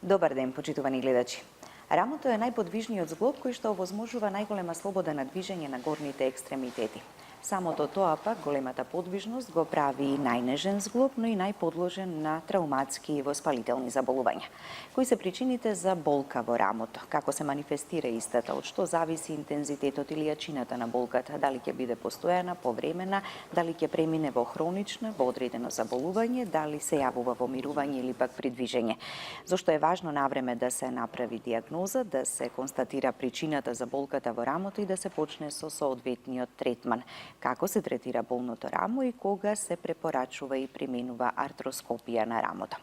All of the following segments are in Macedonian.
Добар ден, почитувани гледачи. Рамото е најподвижниот зглоб кој што овозможува најголема слобода на движење на горните екстремитети. Самото тоа пак, големата подвижност, го прави и најнежен зглоб, но и најподложен на травматски и воспалителни заболувања. Кои се причините за болка во рамото? Како се манифестира истата? Од што зависи интензитетот или јачината на болката? Дали ќе биде постојана, повремена, дали ќе премине во хронична, во одредено заболување, дали се јавува во мирување или пак при движење? Зошто е важно навреме да се направи диагноза, да се констатира причината за болката во рамото и да се почне со соодветниот третман? Како се третира болното рамо и кога се препорачува и применува артроскопија на рамото?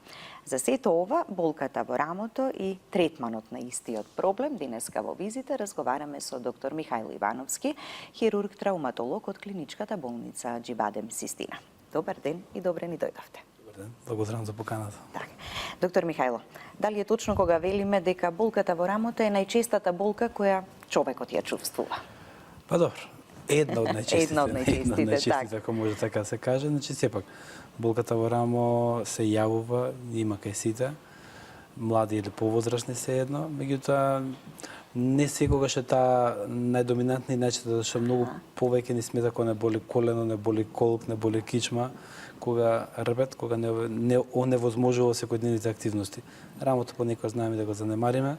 За сето ова, болката во рамото и третманот на истиот проблем, денеска во визита разговараме со доктор Михајло Ивановски, хирург-травматолог од клиничката болница Џибадем Систина. Добар ден и добре ни дојдовте. Добар ден, благодарам за поканата. Так. Доктор Михајло, дали е точно кога велиме дека болката во рамото е најчестата болка која човекот ја чувствува? Па добро. Една од најчестите, так. ако може така да се каже. Значи, сепак, болката во рамо се јавува, има кај сите, млади или повозрасни се едно, меѓутоа, не секогаш е таа најдоминантна и најчесто, зашто многу повеќе ни смета кога не боли колено, не боли колк, не боли кичма, кога рбет, кога не оневозможува секојдневните активности. Рамото понекогаш знаеме да го занемариме,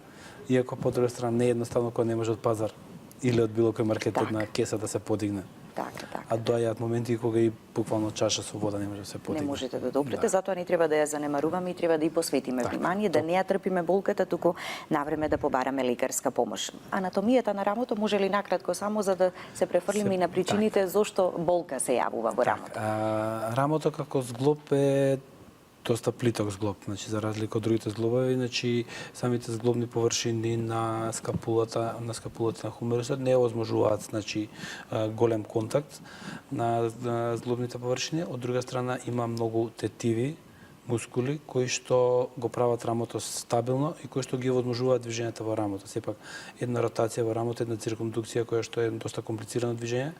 иако по друга страна не е едноставно кога не може од пазар или од било кој маркет една кеса да се подигне. Така. А доаѓаат моменти кога и буквално чаша со вода не може да се подигне. Не можете да допрете, затоа не треба да ја занемаруваме и треба да и посветиме внимание, да не ја трпиме болката, туку навреме да побараме лекарска помош. Анатомијата на рамото може ли накратко само за да се префрлиме и на причините зошто болка се јавува во рамото? Рамото како зглоб е доста плиток зглоб, значи за разлика од другите зглобови, значи самите зглобни површини на скапулата на хумерусот не овозможуваат значи голем контакт на зглобните површини. Од друга страна има многу тетиви, мускули кои што го прават рамото стабилно и кои што ги овозможуваат движењето во рамото. Сепак една ротација во рамото, една циркумдукција која што е доста комплицирано движење,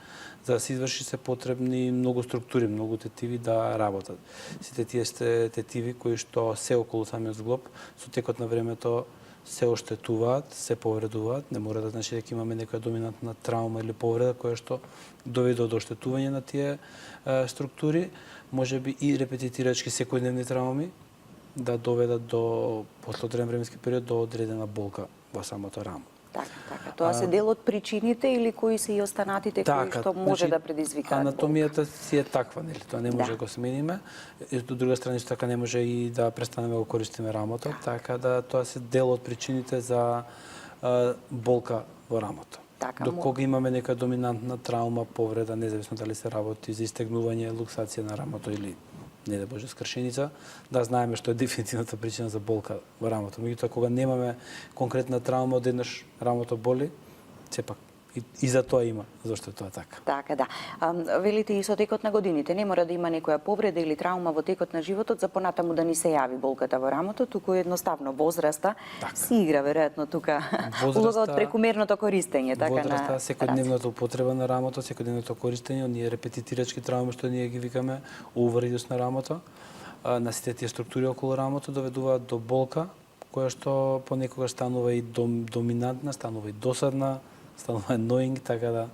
за да се изврши се потребни многу структури, многу тетиви да работат. Сите тие тетиви кои што се околу самиот зглоб со текот на времето се оштетуваат, се повредуваат, не мора да значи дека имаме некоја доминантна травма или повреда која што доведе до оштетување на тие структури, можеби и репетитирачки секојдневни травми да доведат до после одреден временски период до одредена болка во самото рамо. Така. Тоа се дел од причините или кои се и останатите кои што може да предизвикаат анатомијата си е таква, нели? Тоа не може да го смениме. И од друга страна исто така не може и да престанеме да го користиме рамото, така да тоа се дел од причините за болка во рамото. До кога имаме нека доминантна травма, повреда, независно дали се работи за истегнување, луксација на рамото или не да боже скршеница, да знаеме што е дефинитивната причина за болка во рамото. Меѓутоа кога немаме конкретна травма, одеднаш рамото боли, сепак и за тоа има, зашто е тоа така. Така, да. Велите и со текот на годините, не мора да има некоја повреда или травма во текот на животот за понатаму да ни се јави болката во рамото, туку едноставно возраста си игра веројатно тука улога од прекумерното користење, така на возраста, секојдневната употреба на рамото, секојдневното користење, оние репетитирачки травми што ние ги викаме overuse на рамото, на сите тие структури околу рамото доведуваат до болка која што понекогаш станува и доминантна, станува и досадна, станува annoying, така да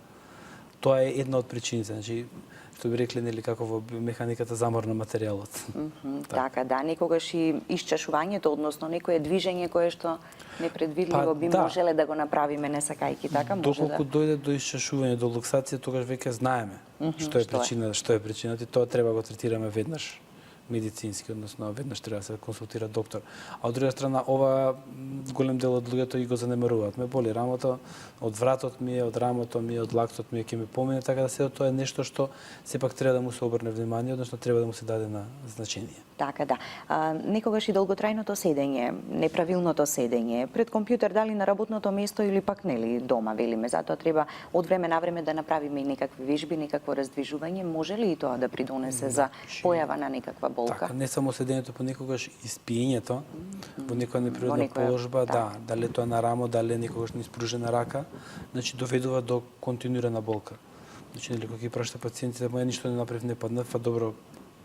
тоа е една од причините, значи што би рекле нели како во механиката замор на материјалот. Така, да, некогаш и исчашувањето, односно некое движење кое што непредвидливо би можеле да го направиме не сакајки, така може доколку дојде до исчашување, до луксација, тогаш веќе знаеме што е причината и тоа треба го третираме веднаш медицински, односно веднаш треба да се консултира доктор. А од друга страна, ова голем дел од луѓето и го занемаруваат. Ме боли рамото, од вратот ми е, од рамото ми е, од лактот ми е, ќе ми помине, така да се тоа е нешто што сепак треба да му се обрне внимание, односно треба да му се даде на значение. Така, да. Некогаш и долготрајното седење, неправилното седење, пред компјутер, дали на работното место или пак нели дома, велиме, затоа треба од време на време да направиме и некакви вежби, некакво раздвижување, може ли и тоа да придонесе за појава на некаква болка? Така, не само седењето, понекогаш и спиењето, во некоја неприродна положба, дали тоа на рамо, дали некогаш на испружена рака, значи доведува до континуирана болка. Значи, нели, кога ги прашта пациентите, моја ништо не направив, не паднав, добро,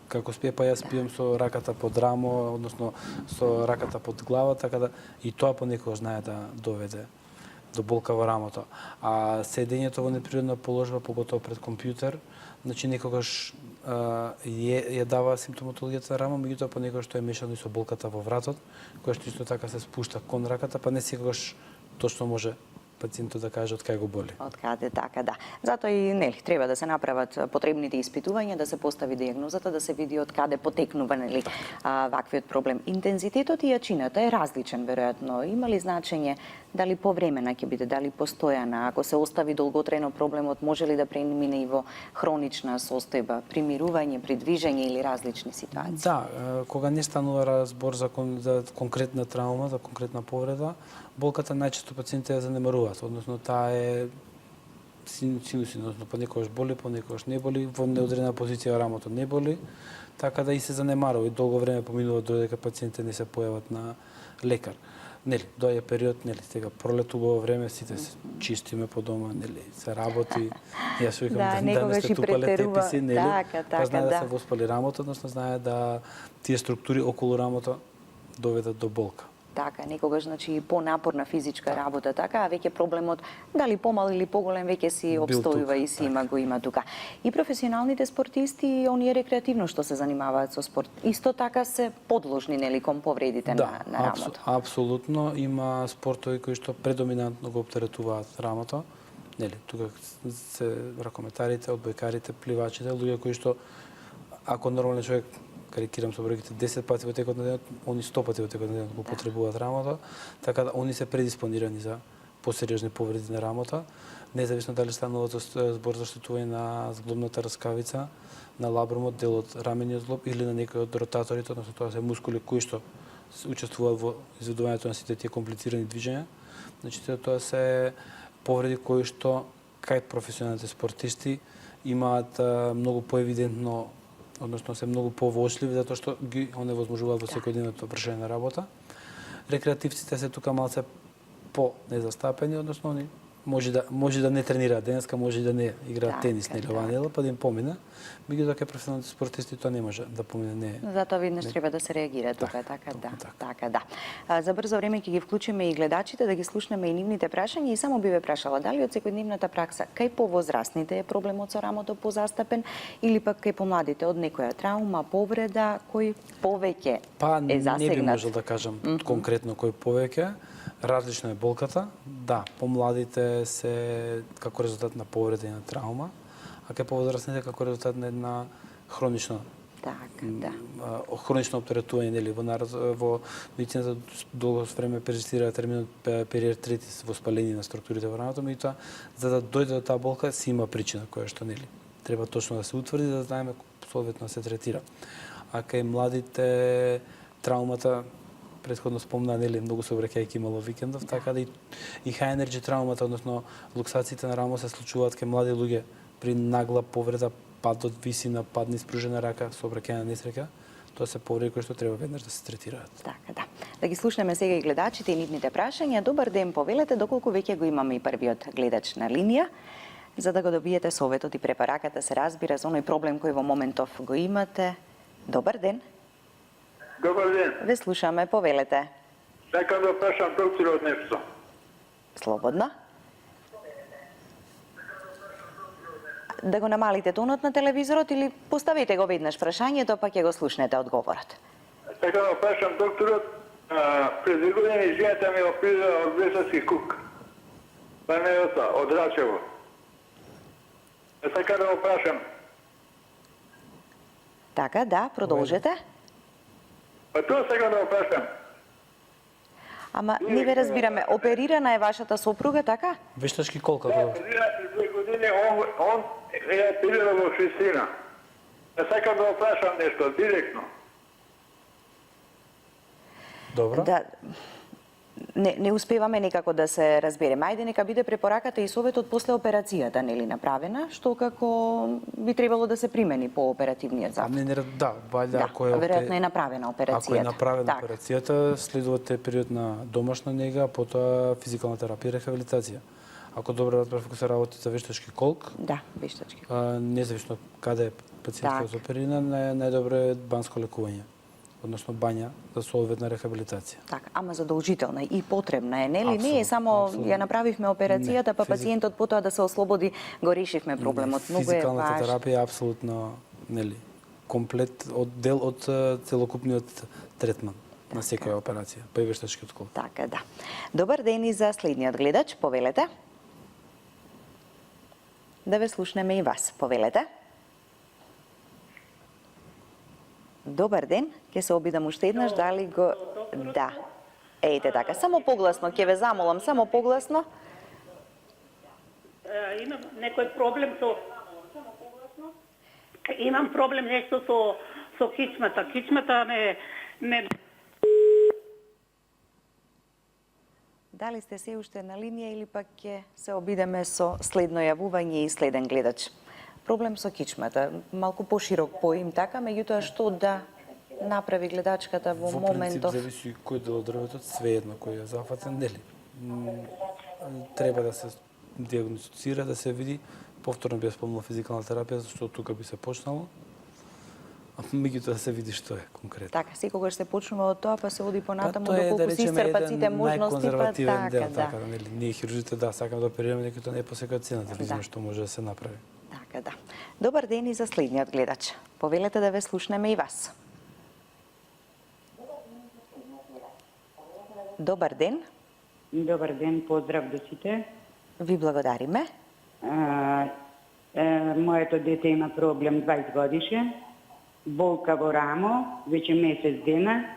како спие, па јас спиам со раката под рамо, односно со раката под глава, така да и тоа понекогаш знае да доведе до болка во рамото. А седењето во неприродна положба, поготово пред компјутер, значи некогаш ја дава симптоматологијата на рамо, меѓутоа понекогаш тоа е мешано и со болката во вратот, која што исто така се спушта кон раката, па не секогаш точно може пациентот да каже од кај го боли. Од каде, така, да. Затоа и нели треба да се направат потребните испитувања, да се постави дијагнозата, да се види од каде потекнува нели ваквиот проблем. Интензитетот и јачината е различен веројатно. Има ли значење дали повремена ќе биде, дали постојана? Ако се остави долготрајно проблемот, може ли да премине и во хронична состојба, примирување, придвижење или различни ситуации? Да, кога не станува разбор за конкретна травма, за конкретна повреда, болката најчесто пациентите ја занемаруваат, односно таа е синусина, односно понекогаш боли, понекогаш не боли, во неодредена позиција рамото не боли, така да и се занемарува и долго време поминува додека пациентите не се појават на лекар. Нели, доаѓа период, нели, сега пролет убаво време, сите се чистиме по дома, нели, се работи. Јас викам да не сте тупале теписи, нели, па знае да се воспали рамото, односно знае да тие структури околу рамото доведат до болка. Така, некогаш значи понапорна физичка работа, така, а веќе проблемот дали помал или поголем веќе си обстојува и си има го има тука. И професионалните спортисти и оние рекреативно што се занимаваат со спорт, исто така се подложни нели кон повредите на рамото. Апсолутно има спортови кои што предоминантно го оптеретуваат рамото. Нели, тука се ракометарите, одбојкарите, пливачите, луѓе кои што ако нормален човек, карикирам со бројките, 10 пати во текот на денот, они 100 пати во текот на денот го потребуваат рамото, така да они се предиспонирани за посериозни повреди на рамото, независно дали станува збор за штетување на зглобната раскавица, на лабрумот, дел од рамениот зглоб или на некој од ротаторите, односно тоа се мускули кои што учествуваат во изведувањето на сите тие комплицирани движења. Значи тоа се повреди кои што кај професионалните спортисти имаат многу поевидентно, односно се многу повоочливи затоа што ги оневозможуваат во секојдневното вршење на работа. Рекреативците се тука малце по незастапени, односно они може да не тренираат денеска, може и да не играат тенис нели оваа недела, па да им помине. Меѓутоа кај професионалните спортисти тоа не може да помине, не. Затоа веднаш треба да се реагира тука, така да. За брзо време ќе ги вклучиме и гледачите да ги слушнеме и нивните прашања и само би ве прашала дали од секојдневната пракса кај повозрастните е проблемот со рамото позастапен или пак кај помладите од некоја травма, повреда, кој повеќе е засегнат? Не би можел да кажам конкретно кој повеќе. Различно е болката. Да, помладите се како резултат на повреда и на травма, а кај повозрастните како резултат на една хронична хронично оптеретување, нели, во медицината долго време перзистира терминот периартритис, воспаление на структурите во рамото, меѓутоа за да дојде до таа болка си има причина која што нели треба точно да се утврди да знаеме соодветно да се третира. А кај младите траумата претходно спомна, нели, многу сообраќајки имало викендов, така да и high energy траумата, односно луксациите на рамо се случуваат кај млади луѓе при нагла повреда, пад од висина, пад низ пружена рака, сообраќајна несреќа. Тоа се повреди кои што треба веднаш да се третираат. Така, да. Да ги слушнеме сега и гледачите и нивните прашања. Добар ден, повелете доколку веќе го имаме и првиот гледач на линија, за да го добиете советот и препараката, се разбира, за оној проблем кој во моментов го имате. Добар ден. Добар ден. Ве слушаме, повелете. Сакам да прашам докторот нешто. Слободно. Да го намалите тонот на телевизорот или поставите го веднаш прашањето, па ќе го слушнете одговорот. Сакам да прашам докторот, пред 2 години жената ми оперира од весарски кук. Панеота, од Рачево. Сакам да го прашам. Така, да, продолжете. Па тоа сакам да го прашам. Ама не ве разбираме, оперирана е вашата сопруга, така? Вештачки колка? Да, пред 2 години он е оперирал во Шестина. Сакам да го прашам нешто, директно. Добро. Да, не успеваме некако да се разбереме. Ајде нека биде препораката и советот после операцијата, нели направена, што како би требало да се примени по оперативниот запад. Валја ако е веројатно е направена операцијата. Ако е направена операцијата, следувате период на домашна нега, потоа физикална терапија и рехабилитација. Ако добро разбрав, ако се работи за вештачки колк, да, вештачки. Независно каде пациентка да се оперира, најдобро е банско лекување, односно бања за соодветна рехабилитација. Така, ама задолжителна и потребна е, нели? Не е Апсолутно, само апсолутно. ја направивме операцијата, Не, па пациентот потоа да се ослободи, го решивме проблемот. Многу е Физикалната важно. терапија е апсолутно, нели, комплет дел од целокупниот третман на секоја операција, па и вештачкиот клоп. Така, да. Добар ден и за следниот гледач, повелете. Да ве слушнеме и вас, повелете. Добар ден, ќе се обидам уште еднаш, дали го... Да. Ејте така, само погласно, ќе ве замолам, само погласно. Имам некој проблем со... Имам проблем нешто со кичмата. Кичмата не... Дали сте се уште на линија или пак ќе се обидеме со следно јавување и следен гледач? Проблем со кичмата, малку поширок поим така, меѓутоа што да направи гледачката во моментов? Во принцип, зависи кој дел од дрвето, свеедно кој е зафатен, нели? Треба да се диагностицира, да се види, повторно би спомнала физикална терапија, зашто тука би се почнало. А меѓутоа да се види што е конкретно. Така, секогаш се почнува од тоа, па се оди понатаму тоа е, доколку се искрпат сите можности, па најконзервативен така, дел, да. така, нели? Ние хирурзите да сакаме да оперираме, некој не е по секоја цена, да видиме што може да се направи. Така, да. Добар ден и за следниот гледач. Повелете да ве слушнеме и вас. Добар ден. Добар ден, поздрав до сите. Ви благодариме. Моето дете има проблем 20 годишен, болка во рамо, веќе месец дена.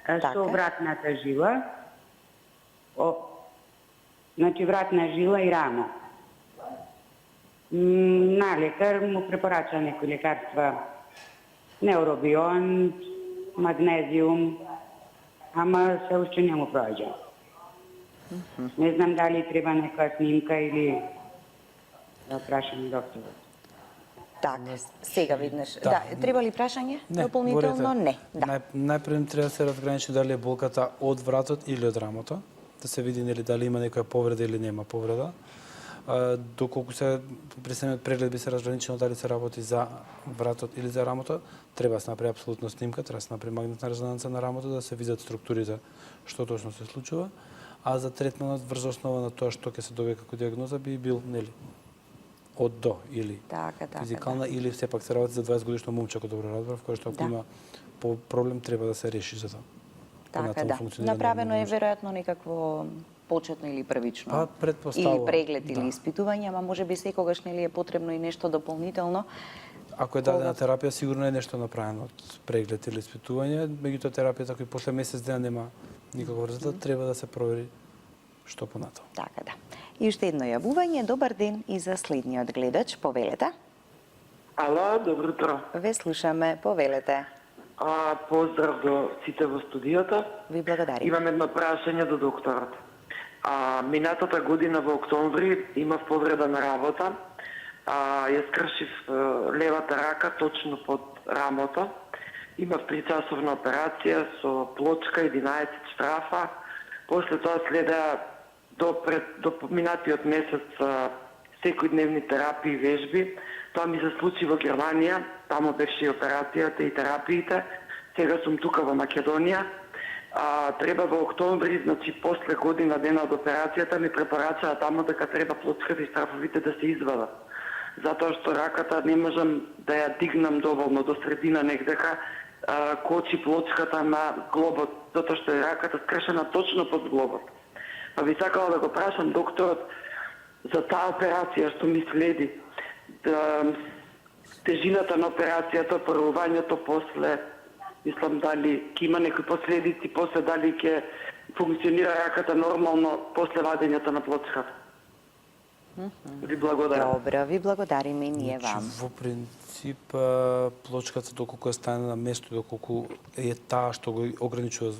Така. Со вратната жила, значи вратна жила и рамо. На лекар му препорача некои лекарства, неуробион, магнезиум, ама се уште не му проаѓа. Не знам дали треба некоја снимка или да прашам докторот. Така, сега виднеш. Да, треба ли прашање? Дополнително? Не. Да. Најпред треба да се разграничи дали е болката од вратот или од рамото, да се види нели дали има некоја повреда или нема повреда. Доколку се при самиот преглед би се разграничено дали се работи за вратот или за рамото, треба да се направи апсолутно снимка, треба да се направи магнетна резонанца на рамото да се видат структурите што точно се случува, а за третманот врз основа на тоа што ќе се добие како диагноза би бил нели од до или Така, физикална или сепак се работи за 20 годишно момче, ако добро разбрав, кој што ако има проблем треба да се реши за тоа. Така, да. Направено е веројатно некакво почетно или првично. Па, предпоставувам. Или преглед или испитување, ама може би секогаш нели е потребно и нешто дополнително. Ако е дадена терапија, сигурно е нешто направено од преглед или испитување, меѓутоа терапијата кој после месец дена нема никаков резултат, треба да се провери што понатаму. Така, да. И уште едно јавување. Добар ден и за следниот гледач. Повелете. Ало, добро утро. Ве слушаме. Повелете. Поздрав до сите во студиото. Ви благодарим. Имам едно прашање до докторот. Минатата година во октомври имав повреда на работа. Ја скршив левата рака точно под рамото. Имав 3-часовна операција со плочка, 11 штрафа. После тоа следа до минатиот месец секојдневни терапии и вежби. Тоа ми се случи во Германија, таму беше и операцијата и терапиите. Сега сум тука во Македонија. Треба во октомври, значи после година дена од операцијата ми препорачаа таму дека треба плочката и штрафовите да се извадат. Затоа што раката не можам да ја дигнам доволно до средина негдека, кочи плочката на глобот, затоа што е раката скршена точно под глобот. Па би сакала да го прашам докторот за таа операција што ми следи, тежината на операцијата, порувањето после, мислам дали ќе има некои последици, после дали ќе функционира раката нормално после вадењето на плочката. Ви благодарам. Добро, ви благодариме и ние вам. Во принцип, плочката доколку е стане на место, доколку е таа што го ограничува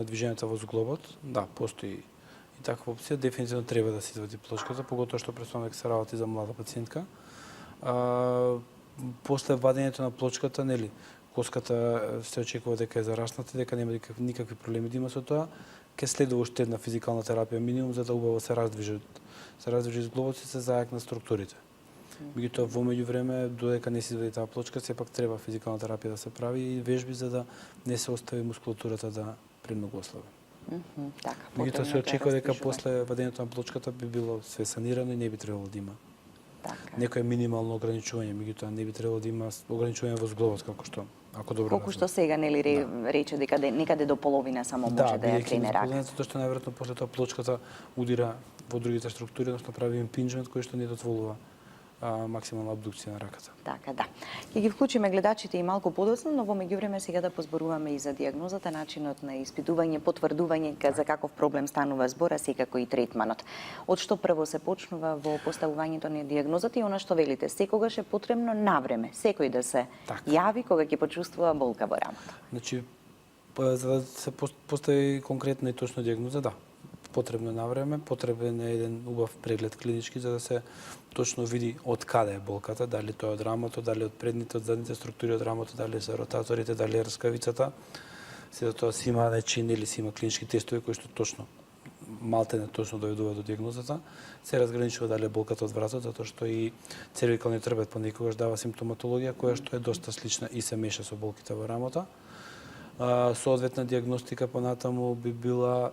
движењето во зглобот, да, постои и таква опција, дефинитивно треба да се извади плочката, поготоа што претпоставам дека се работи за млада пациентка. После вадењето на плочката, нели, коската се очекува дека е зарасната, дека нема никакви проблеми да има со тоа, ќе следува уште една физикална терапија минимум за да убаво се раздвижи зглобот и се зајакна структурите. Меѓутоа во меѓувреме додека не се извади таа плочка, сепак треба физикална терапија да се прави и вежби за да не се остави мускулатурата да премногу ослаби. Така, Меѓутоа се потребно е очекува дека раздвижување. после вадењето на плочката би било све санирано и не би требало да има Така. некое минимално ограничување, меѓутоа не би требало да има ограничување во зглобот како што ако добро Колку што сега нели рече дека некаде до половина само може да ја бидејќи крене рака. половината, затоа што најверојатно после тоа плочката удира во другите структури, односно прави импинџмент кој што не дозволува максимална абдукција на раката. Така, да. Ќе ги вклучиме гледачите и малку подоцна, но во меѓувреме сега да позборуваме и за дијагнозата, начинот на испитување, потврдување за каков проблем станува збор, а секако и третманот. Од што прво се почнува во поставувањето на дијагнозата и она што велите, секогаш е потребно навреме, секој да се Така. јави кога ќе почувствува болка во рамото. Значи, за да се постави конкретна и точна дијагноза, да, потребно е навреме, потребен е еден убав преглед клинички за да се точно види од каде е болката, дали тоа е од рамото, дали од предните, од задните структури од рамото, дали се ротаторите, дали е раскавицата. Се тоа си има начин или си има клинички тестови кои што точно малтене точно доведува до дијагнозата. Се разграничува дали е болката од вратот, затоа што и цервикалниот трбет понекогаш дава симптоматологија која што е доста слична и се меша со болките во рамото. Соодветна дијагностика понатаму би била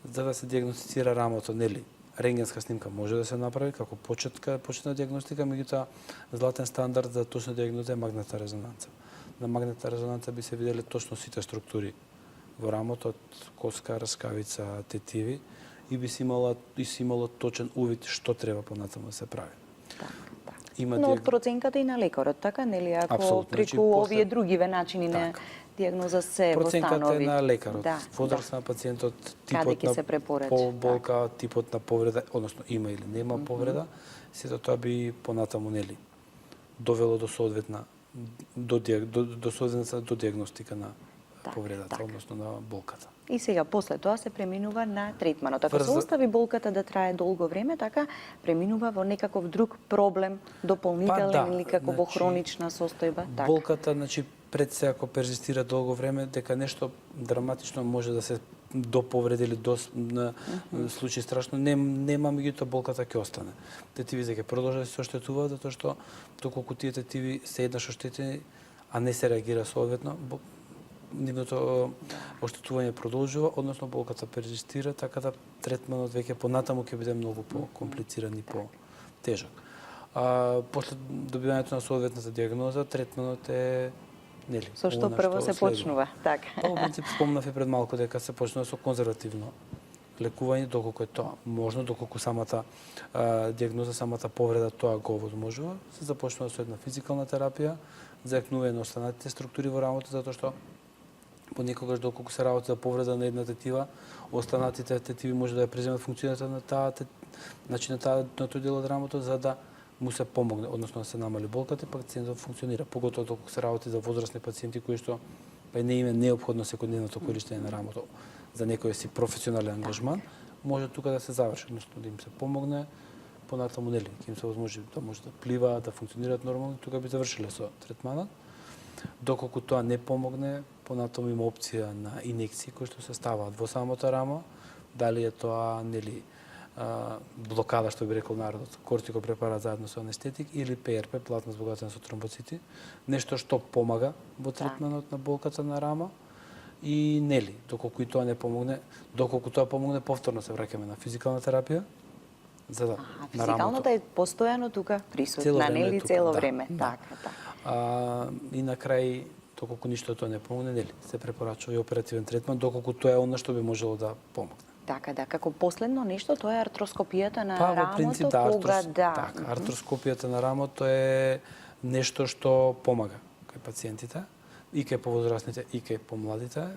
за да се дијагностицира рамото, нели? Рентгенска снимка може да се направи како почетна дијагностика, меѓутоа златен стандард за точна дијагноза е магнетна резонанца. На магнетна резонанца би се виделе точно сите структури во рамото, од коска, раскавица, тетиви и би си имало точен увид што треба понатаму да се прави. Така. Има Но од проценката и на лекарот, така нели, ако Апсолутно, преку значи, после- овие другиве начини на Така. дијагноза се Проценката востанови. е на лекарот, Да, возраст на пациентот, Каде типот ќе се препорача, на болка, типот на повреда, односно има или нема повреда, сето тоа би понатаму нели довело до соодветна до дијагностика на Така, повредата, така. односно на болката. И сега после тоа се преминува на третманот. Ако се Врз- остави болката да трае долго време, така преминува во некаков друг проблем, дополнителен да, или како во значи, хронична состојба, така. Болката, значи, пред се ако перзистира долго време, дека нешто драматично може да се доповреди или на случаи страшно, нема, меѓутоа болката ќе остане. Тетиви ќе продолжат да се оштетуваат, затоа што доколку тие тетиви се еднаш оштетени, а не се реагира соодветно, нивното оштетување продолжува, односно болката перзистира, така да третманот веќе понатаму ќе биде многу по-комплициран и по-тежок. После добивањето на соодветната дијагноза, третманот е нели? Со што она прво се следува. почнува, така. Па, во принцип, спомнав и пред малку дека се почнува со конзервативно лекување, доколку е тоа можно, доколку самата дијагноза, самата повреда тоа го овозможува, се започнува со една физикална терапија, зајакнување на останатите структури во рамото, затоа што понекогаш доколку се работи за повреда на една тетива, останатите тетиви може да ја преземат функцијата на на тој дел од рамото за да му се помогне, односно да се намали болката и пациентот функционира. Поготово доколку се работи за возрастни пациенти кои што не им е неопходно секојдневното користење на рамото за некој си професионален ангажман, може тука да се заврши, односно да им се помогне, понатаму нели, ќе им се возможи да може да пливаат, да функционираат нормално, тука би завршиле со третманот. Доколку тоа не помогне, понатаму има опција на инекции кои што се ставаат во самото рамо, дали е тоа нели блокада, што би рекол народот, кортикопрепарат заедно со анестетик или ПРП, платно збогатен со тромбоцити, нешто што помага во третманот на болката на рама и нели, доколку и тоа не помогне, доколку тоа помогне, повторно се враќаме на физикална терапија, за да на рамото. Физикалната е постојано тука Цело присутна, време е нели, тука, цело да, време, да. така, така. И на крај, доколку ништо тоа не помогне, нели, се препорачува и оперативен третман, доколку тоа е она што би можело да помогне. Така, да, како последно нешто, тоа е артроскопијата на Во рамото, принцип, кога да. така, артроскопијата на рамото е нешто што помага кај пациентите, и кај повозрастните, и кај помладите.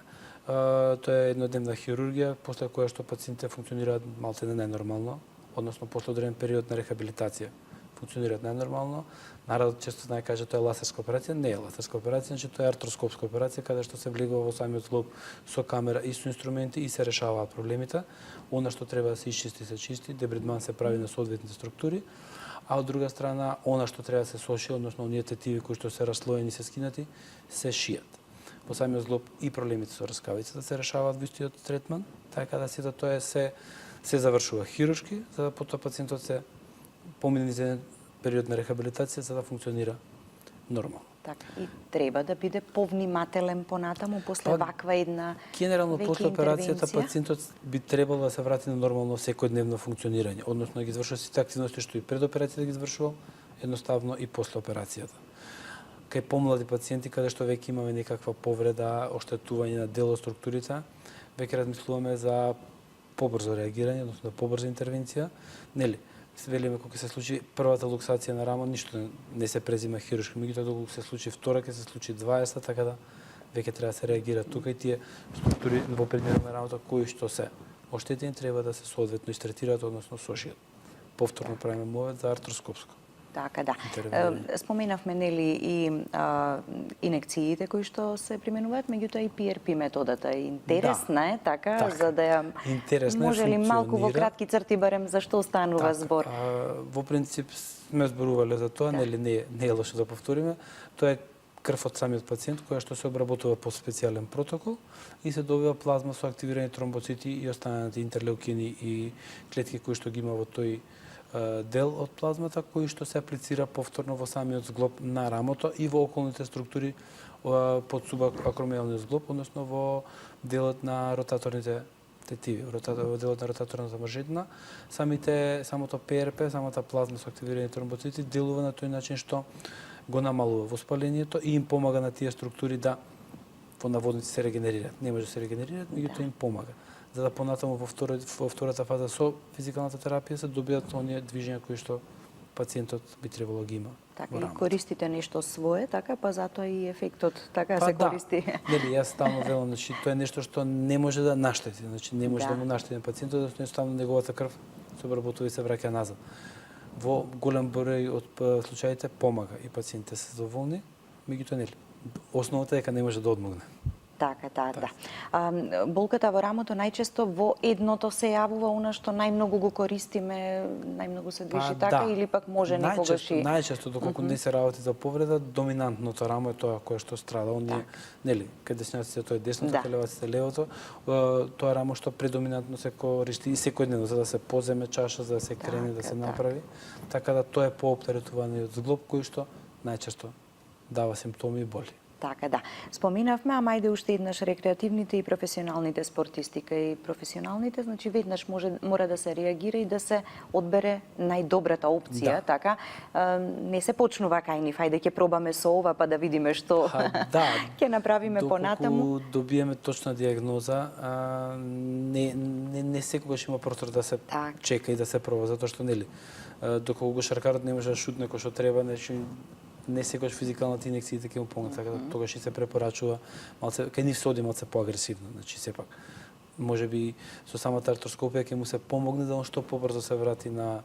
Тоа е еднодневна хирургија, после која што пациентите функционираат малце ненормално, односно после одреден период на рехабилитација функционираат ненормално. Народот често знае каже тоа е лазерска операција, не е лазерска операција, значи тоа е артроскопска операција каде што се влегува во самиот зглоб со камера и со инструменти и се решаваат проблемите. Она што треба да се исчисти, се чисти, дебридман се прави на соодветните структури, а од друга страна, она што треба да се соши, односно оние тетиви кои што се раслоени, се скинати, се шијат. Во самиот зглоб и проблемите со раскавицата се решаваат во истиот третман, така да сето тоа се завршува хируршки, за да потоа пациентот се помине низ период на рехабилитација за да функционира нормално. Така, и треба да биде повнимателен понатаму после ваква една Генерално веќе после операцијата интервенција? пациентот би требало да се врати на нормално секојдневно функционирање, односно да ги извршува сите активности што и пред операцијата ги извршувал, едноставно и после операцијата. Кај помлади пациенти каде што веќе имаме некаква повреда, оштетување на дел од структурите, веќе размислуваме за побрзо реагирање, односно побрза интервенција, нели? Велиме кога се случи првата луксација на рамо, ништо не се презима хируршки, меѓутоа доколку се случи втора, ќе се случи 20, така да веќе треба да се реагира тука и тие структури во предмерот на рамото кои што се оштетени треба да се соодветно истретираат, односно сошијат. Повторно правиме мовет за артроскопско. Така, да. интервенирање. Споменавме нели и инекциите кои што се применуваат, меѓутоа и PRP методата. Интересна е, така, за да ја Интересна е, може ли малку во функционира. кратки црти барем за што станува збор? Во принцип сме зборувале за тоа, нели не е лошо да повториме. Тоа е крв од самиот пациент која што се обработува по специјален протокол и се добива плазма со активирани тромбоцити и останати интерлеукини и клетки кои што ги има во тој дел од плазмата кои што се аплицира повторно во самиот зглоб на рамото и во околните структури под субакромиалниот зглоб, односно во делот на ротаторните тетиви, во делот на ротаторната мажетина. Самото ПРП, самата плазма со активирани тромбоцити делува на тој начин што го намалува воспалението и им помага на тие структури да во наводници се регенерираат. Не може да се регенерираат, меѓутоа им помага. За да понатаму во втората фаза со физикалната терапија се добијат оние движења кои што пациентот би требало ги има. Така, во и рамото. користите нешто свое, така, па затоа и ефектот така се користи. Нели, јас стално велам, значи тоа е нешто што не може да наштети, значи не може да му наштети на пациентот, да едноставно неговата крв се обработува и се враќа назад. Во голем број од случаите помага и пациентите се задоволни, меѓутоа нели, основата е дека не може да одмогне. Така, да. Болката во рамото најчесто во едното се јавува она што најмногу го користиме, најмногу се движи така, или пак може некогаш и... Најчесто, доколку не се работи за повреда, доминантното рамо е тоа кое што страда. Оние, нели, кај деснаците тоа е десното, кај леваците левото, тоа рамо што предоминантно се користи и секојдневно за да се поземе чаша, за да се крене, да се направи. Така да тоа е пооптеретуваниот зглоб кој што најчесто дава симптоми и боли. Така, да. Споминавме, ама ајде уште еднаш рекреативните и професионалните спортисти. Кај професионалните, значи веднаш мора да се реагира и да се одбере најдобрата опција, така. Не се почнува кај нив, ајде ќе пробаме со ова па да видиме што ќе направиме понатаму. Доколку добиеме точна диагноза, не секогаш има простор да се чека и да се проба, затоа што нели, доколку шаркарот не може да шутне кој што треба, не секогаш физикалната инекциите ќе му помогнат, така да тогаш и се препорачува малце, кај нив се оди малце поагресивно, значи сепак можеби со самата артроскопија ќе му се помогне да он што побрзо се врати на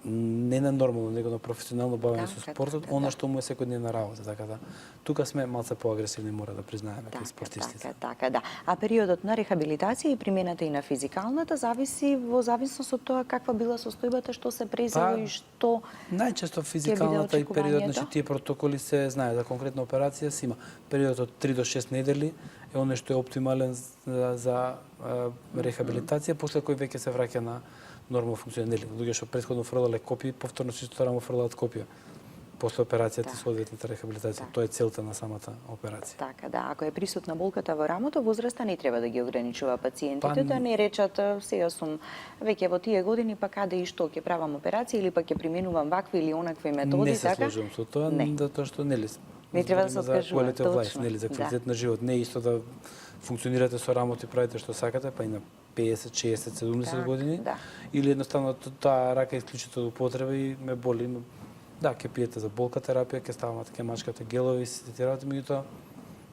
не на нормално, него на професионално бавење со спортот, она што му е секојдневна работа, така да тука сме малце поагресивни, мора да признаеме кај спортистите. Така, да. А периодот на рехабилитација и примената и на физикалната зависи во зависност од тоа каква била состојбата, што се презело и што најчесто физикалната и период, значи тие протоколи се знае за конкретна операција се има период од 3 до 6 недели е оној што е оптимален за рехабилитација, после кој веќе се враќа на нормално функционирање. Луѓе што претходно фрлале копии, повторно се исто рамо фрлаат копија после операцијата и соодветната рехабилитација. Тоа е целта на самата операција. Така, да. Ако е присутна болката во рамото, возраста не треба да ги ограничува пациентите, да не речат сега сум веќе во тие години, па каде и што ќе правам операција или па ќе применувам вакви или онакви методи, не се така? сложувам со тоа, затоа што нели не треба да се откажува, за точно. Нели, за квалитет на живот. Не е исто да функционирате со рамото и правите што сакате, па и на 50, 60, 70 години, или едноставно таа рака е исклучително од употреба и ме боли. Да, ќе пиете за болка терапија, ќе ставате, ќе мачкате гелови, сите работи, меѓутоа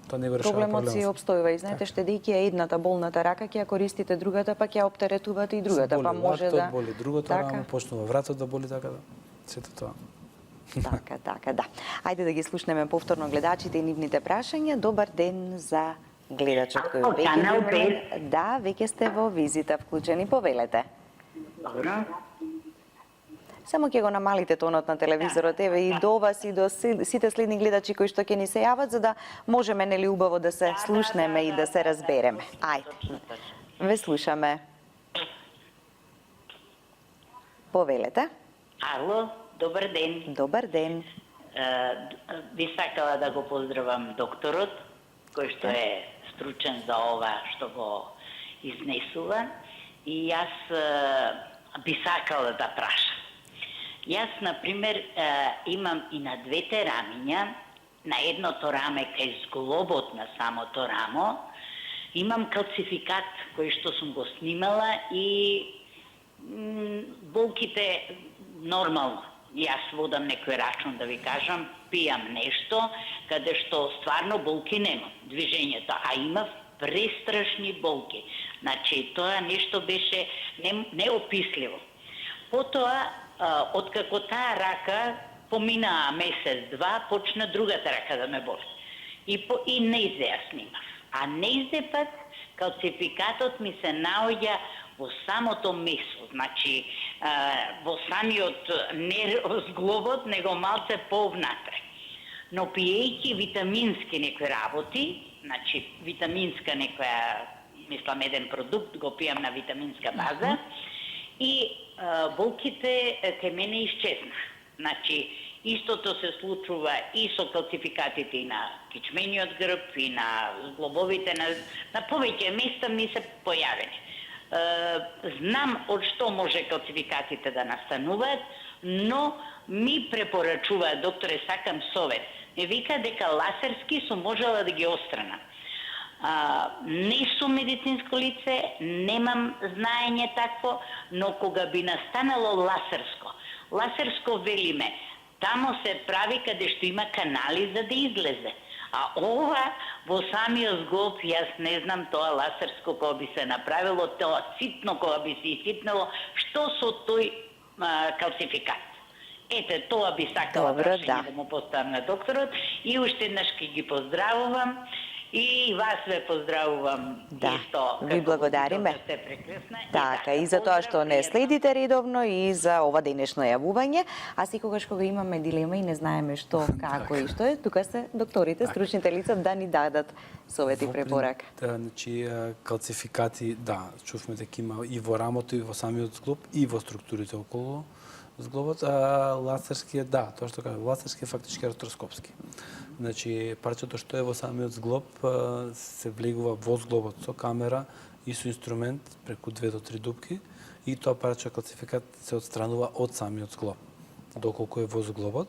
тоа не го решава проблемот. Проблемот си опстојува и знаете, штедејќи ја едната болната рака, ќе ја користите другата, па ќе ја оптеретувате и другата, па може да боли другото рамо, почнува вратот да боли, така да сето тоа. Така, да. Ајде да ги слушнеме повторно гледачите и нивните прашања. Добар ден за гледачот кој веќе веќе сте во визита вклучени, повелете. Добро. Само ќе го намалите тонот на телевизорот, еве и до вас и до сите следни гледачи кои што ќе ни се јават, за да можеме нели убаво да се слушнеме и да се разбереме. Ајде. Ве слушаме. Повелете. Ало, добар ден. Добар ден. Би сакала да го поздравам докторот, кој што е стручен за ова што го изнесува. И јас би сакала да прашам. Јас, например, имам и на двете рамиња, на едното раме кај зглобот на самото рамо, имам калцификат кој што сум го снимала и болките нормално. Јас водам некој рачун да ви кажам, пијам нешто, каде што стварно болки немам, движењето, а имав престрашни болки. Значи, тоа нешто беше неописливо. Потоа, откако таа рака поминаа месец-два, почна другата рака да ме боли. И нејзе ја снимав. А нејзе пат, калцификатот ми се наоѓа во самото месо, значи во самиот зглобот, него малце повнатре. Но пиејќи витамински некои работи, значи витаминска некоја, мислам еден продукт, го пијам на витаминска база, и болките кај мене исчезна. Значи, истото се случува и со калцификатите и на кичмениот грб, и на зглобовите, на повеќе места ми се појавени. Знам од што може калцификатите да настануваат, но ми препорачуваат, докторе, сакам совет. Ме вика дека ласерски сум можела да ги остранам. Не сум медицинско лице, немам знаење такво, но кога би настанало ласерско велиме, тамо се прави каде што има канали за да излезе. А ова во самиот зглоб, јас не знам тоа ласерско кога би се направило, тоа ситно кога би се иситнало, што со тој калцификат. Ете, тоа би сакала прашање да му поставам на докторот и уште еднаш ќе ги поздравувам и вас ве поздравувам. Да, исто, ви благодариме. Сте прекрасна. Така, и за тоа што не следите редовно и за ова денешно јавување. А секогаш кога имаме дилема и не знаеме што, како и што е, тука се докторите, стручните лица да ни дадат совет и препорака. Да, значи, калцификати, да, чувме дека има и во рамото, и во самиот зглоб, и во структурите околу зглобот, а лазерскиот, да, тоа што кажа, лазерски е фактички артроскопски. Значи, парчето што е во самиот зглоб се влегува во зглобот со камера и со инструмент преку 2 до 3 дупки и тоа парче калцификат се отстранува од самиот зглоб. Доколку е во зглобот,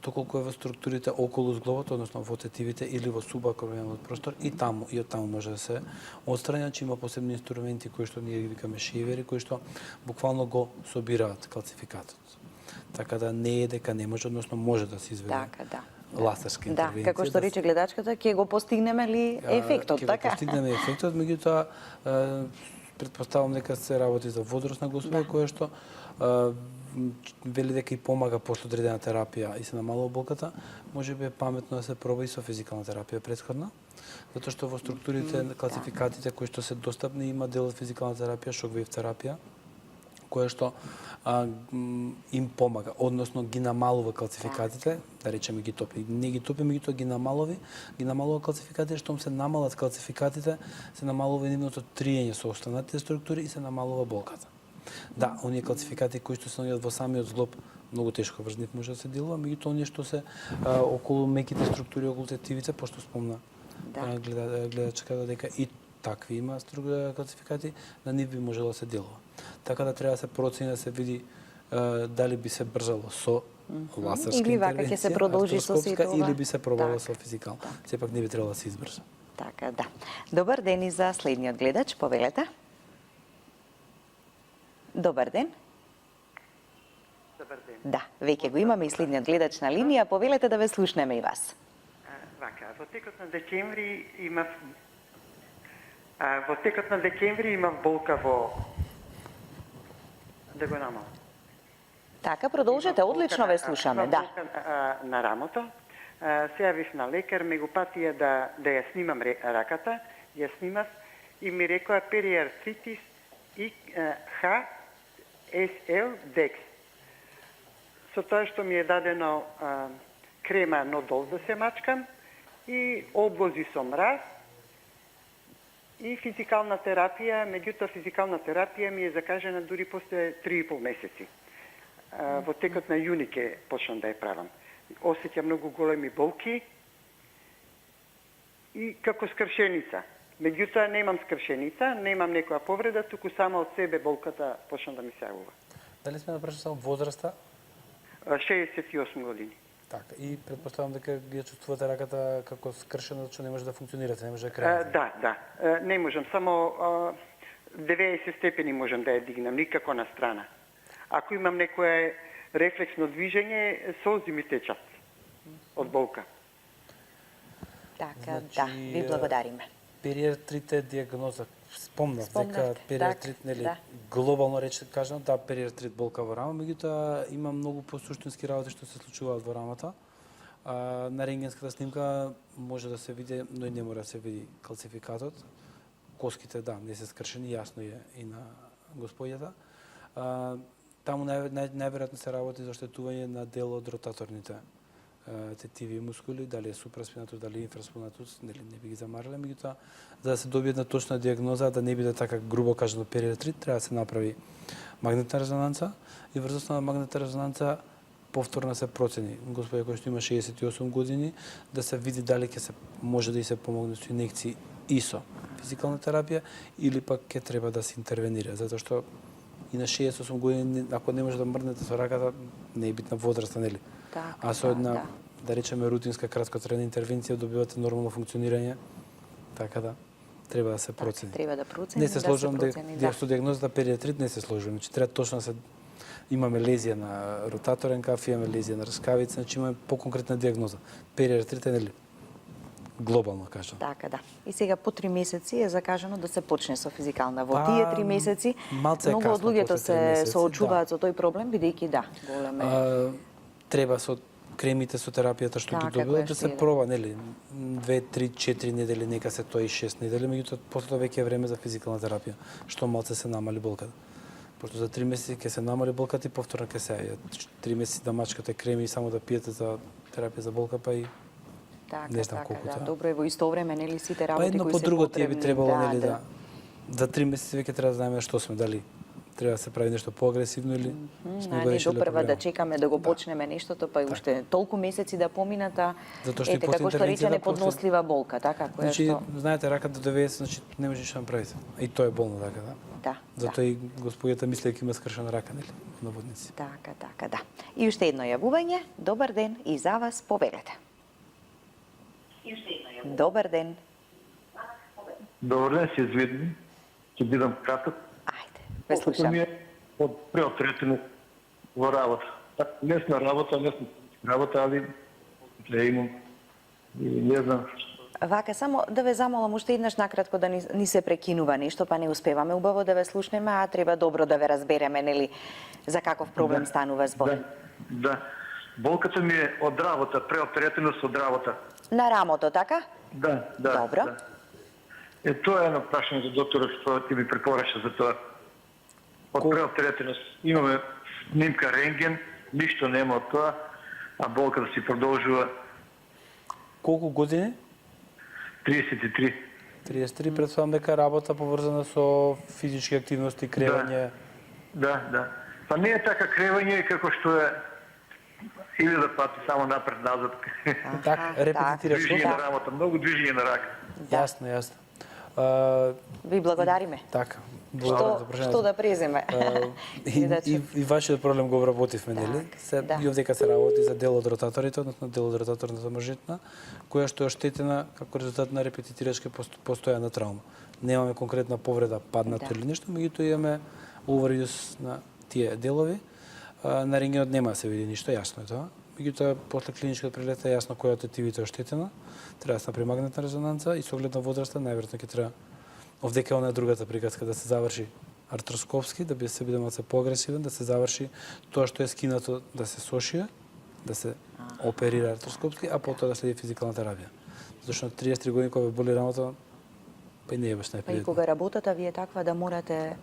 доколку е во структурите околу зглобот, односно во тетивите или во субакровијалниот простор, и од таму може да се отстрани, значи има посебни инструменти кои што ние ги викаме шивери, кои што буквално го собираат калцификатот. Така да не е дека не може, односно може да се изведе. Така, да. Лазерска интервенција. Да, како што рече гледачката, ќе го постигнеме ли ефектот, така? Ќе го постигнеме ефектот, меѓутоа претпоставам дека се работи за возрастна господа која што вели дека и помага после одредена терапија и се намалува болката, може би е паметно да се проба и со физикална терапија претходна, затоа што во структурите, класификатите кои што се достапни има дел од физикална терапија, шок-вейв терапија, која што им помага, односно ги намалува калцификатите, да речеме ги топи. Не ги топи, меѓутоа ги намалува калцификатите, штом се намалат калцификатите, се намалува и нивното триење со останатите структури и се намалува болката. Да, оние калцификати кои што се наоѓаат во самиот зглоб, многу тешко врз нив може да се делува, меѓутоа оние што се околу меките структури, околу тетивите, пошто спомна гледачката дека и такви има калцификати, на нив би можело да се делува. Така да треба да се процени, да се види дали би се брзало со лазерска или вака ќе се продолжи со сето ова, или би се пробало со физикал. Сепак не би требало да се избрза. Така, да. Добар ден и за следниот гледач, повелете. Добар ден. Добар ден. Да, веќе го имаме и следниот гледач на линија, повелете да ве слушнеме и вас. Вака, во текот на декември имав болка во да го намалам. Така, продолжете, одлично ве слушаме, да. Болка на рамото. Се јавив на лекар, ме го патија да ја снимам раката, ја снимав и ми рекоа периартритис и HSL-DEX. со тоа што ми е дадено крема нодол да се мачкам и облози со мраз и физикална терапија, меѓутоа физикална терапија ми е закажена дури после 3,5 месеци. Во текот на јуни ќе почнам да ја правам. Осеќам многу големи болки и како скршеница. Меѓутоа немам скршеница, немам некоја повреда, туку само од себе болката почна да ми се јавува. Дали сме да прашаме само возраста? 68 години. Така, и предпоставам дека ја чувствувате раката како скршена, што не може да функционирате, не може да кренете. Да. Не можам, само 90 степени можам да ја дигнам, никако на страна. Ако имам некое рефлексно движење, солзи ми течат од болка. Така, да, ви благодариме. Периартрит е диагноза. Спомнав дека периартрит, так, нели, да. глобално рече кажано, да, периартрит болка во рама, меѓутоа има многу посуштински работи што се случуваат во рамата. На рентгенската снимка може да се види, но и не мора да се види калцификатот. Коските, да, не се скршени, јасно е и на господјата. Таму најверојатно се работи за оштетување на дел од ротаторните тетиви мускули, дали е супраспинатус, дали е инфраспинатус, нели не би ги замарале, меѓутоа за да се добие една точна диагноза, да не биде така грубо кажано периартрит, треба да се направи магнетна резонанца и врз основа на магнетна резонанца повторно се процени. Господја кој што има 68 години, да се види дали ќе се може да и се помогне со инекции и со физикална терапија или пак ќе треба да се интервенира, затоа што и на 68 години, ако не може да мрднете со раката, не е битна возраста, нели? Така, А со една, да речеме, рутинска краткотрајна интервенција добивате нормално функционирање, така да треба да се процени. Треба да процени, Не се сложувам да. со диагнозата периатрит не се сложувам. Значи треба точно да се имаме лезија на ротаторен каф, имаме лезија на раскавица, значи имаме поконкретна диагноза. Периатрит е, нели, глобално кажам. Така, да. И сега по 3 месеци е закажано да се почне со физикална. Во Па, тие 3 месеци малце е многу од касно луѓето после 3 се месеци, соочуваат со тој проблем, бидејќи да, големе. Треба со кремите, со терапијата што ги Така, добиват, која да што се е, проба, нели, 2, 3, 4 недели, нека се тоа и 6 недели, меѓутоа после тоа веќе е време за физикална терапија, што малце се намали болката. Пошто за 3 месеци ќе се намали болката и повторно ќе се јави. 3 месеци да мачкате креми и само да пиете за терапија за болка, па и Така, не знам така, колку да. тоа. Добро е во исто време, нели, сите Па работи едно кои по се друго потребни. тие би требало, нели, да. За 3 месеци веќе треба да знаеме што сме, дали треба да се прави нешто поагресивно или сме А го не решиле допрва да проблемот. чекаме да го почнеме нештото, па и уште толку месеци да поминат, а Затоа што и ете, после како што рече, интервенцијата, неподнослива болка, така, која Значи, што... знаете, раката до 90, значи не може ништо да направите. И тоа е болно, така, да. Да, Затоа и господјата мисли дека има скршена рака, нели, наводници. Така, така, да. И уште едно јавување. Добар ден и за вас, повелете. Добар ден. Добар ден, се извидни. Ќе бидам краток. Ајде, ве Опитот слушам. ми е од преотретено во работа. Лесна работа, али ја имам. И не знам. Вака, само да ве замолам уште еднаш накратко да ни се прекинува нешто, па не успеваме убаво да ве слушнеме, а треба добро да ве разбереме, нели, за каков проблем станува збор. Да. Болката ми е од работа, преопретеност од работа. На рамото, така? Да. Добро. Да. Тоа е едно прашање за докторот што ќе ми препораша за тоа. Од преопретеност имаме снимка рентген, ништо нема од тоа, а болката си продолжува. Колку години? 33. 33, претпоставам дека работа поврзана со физички активности, кревање. Да. Па не е така кревање како што е 1000 пати само напред-назад. Така, репетитираш. Движење на работа, многу движење на рака. Јасно. Ви благодариме. Така. Благодарам за прашањето. Што да преземе? И вашиот проблем го обработивме, нели? да. И овдека се работи за дел од ротаторите, односно дел од ротаторната мрежетна, која што е оштетена како резултат на репетитирачка постојана травма. Немаме конкретна повреда, паднато или нешто, меѓутоа имаме overuse на тие делови. На рентгенот нема да се види ништо, јасно е тоа. Меѓутоа, после клиничката преглед е јасно која од тетивите е оштетена. Треба да се направи магнетна резонанца и со оглед на возраста, најверојатно ќе треба овдека она другата приказка да се заврши артроскопски, да се биде малце поагресивен, да се заврши тоа што е скинато да се сошие, да се оперира артроскопски, а потоа да следи физикална терапија. Зашто на 33 години кога ве боли рамото, па и не е баш Па и најпријатно. кога работата ви е таква да морате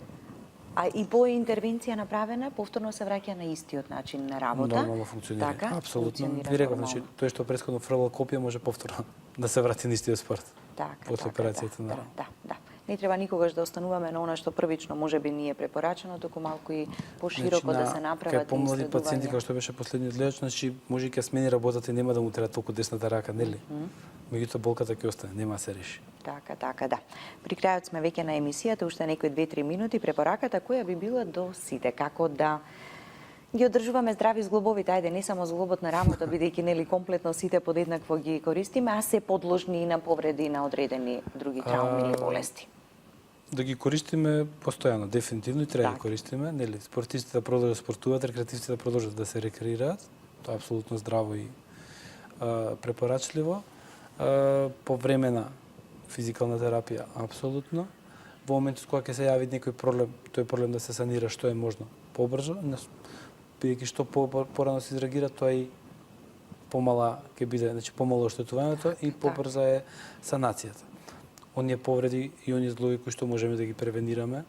А и по интервенција направена, повторно се враќа на истиот начин на работа. Нормално функционира. Така, Апсолутно. функционира Ви реков, нормално. значи, тој што претходно фрлал копија може повторно да се врати на истиот спорт. Така, После операцијата на рамо. Да. Не треба никогаш да остануваме на она што првично може би ни е препорачено, туку малку и пошироко да се направат Кај помлади исследувања. пациенти, како што беше последниот гледач, значи може и ќе смени работата и нема да му треба толку десната рака, нели? Меѓутоа болката ќе остане, нема да се реши. Така, да. При крајот сме веќе на емисијата, уште некои 2-3 минути. Препораката која би била до сите, како да ги одржуваме здрави зглобовите, ајде не само зглобот на рамото, бидејќи нели комплетно сите подеднакво ги користиме, а се подложни и на повреди на одредени други трауми или болести. Да ги користиме постојано, дефинитивно и треба да ги Така. користиме, нели? Спортистите да продолжат да спортуваат, рекреативците да продолжат да се рекреираат. Тоа е апсолутно здраво и препорачливо. По време на физикална терапија, апсолутно. Во моментот кога ќе се јави некој проблем, тој проблем да се санира што е можно побрзо, бидејќи што порано се изреагира, тоа и помала ќе биде, значи помало оштетувањето и побрза е санацијата. Оние повреди и оние злоби кои што можеме да ги превенираме,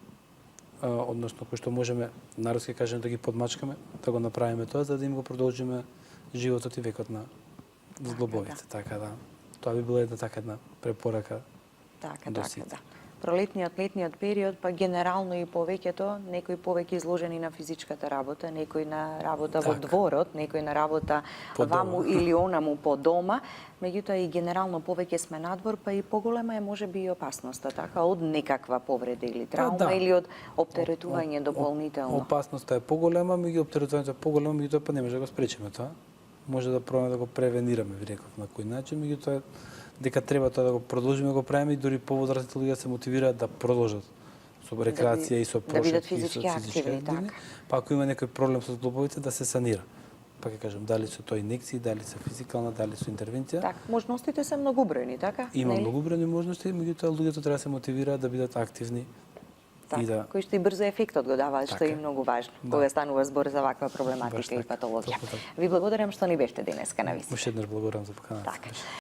односно кои што можеме, народски кажем, да ги подмачкаме, да го направиме тоа, за да им го продолжиме животот и векот на зглобовите. Така да, тоа би била една препорака. Така, до сите. да. Пролетниот, летниот период, па генерално и повеќето, некои повеќе изложени на физичката работа, некои на работа во Така. дворот, некои на работа По дома. ваму или онаму по дома, меѓутоа и генерално повеќе сме надвор, па и поголема е можеби и опасноста, така, од некаква повреда или травма да. или од оптеретување дополнително. Опасноста е поголема, меѓу оптеретувањето е поголемо, меѓутоа па не може да го спречиме тоа. Може да пробаме да го превенираме, ви реков на кој начин, меѓутоа дека треба тоа да го продолжиме да го правиме и дури повозрастните луѓе се мотивираат да продолжат со рекреација и со да бидат прошетки и со физички активни, така. Па ако има некој проблем со зглобовите да се санира. Па ќе кажам дали со тоа инекции, дали со физикална, дали со интервенција. Така, можностите се многобројни, така? Има нели? многобројни можности, меѓутоа луѓето треба да се мотивираат да бидат активни Така, и да кои што и брзо ефектот го даваат, што Така е е. многу важно, Да. кога станува збор за ваква проблематика Баш и така, патологија. точно така. Ви благодарам што ни бевте денеска на визита. Уште еднаш благодарам за поканата. Така.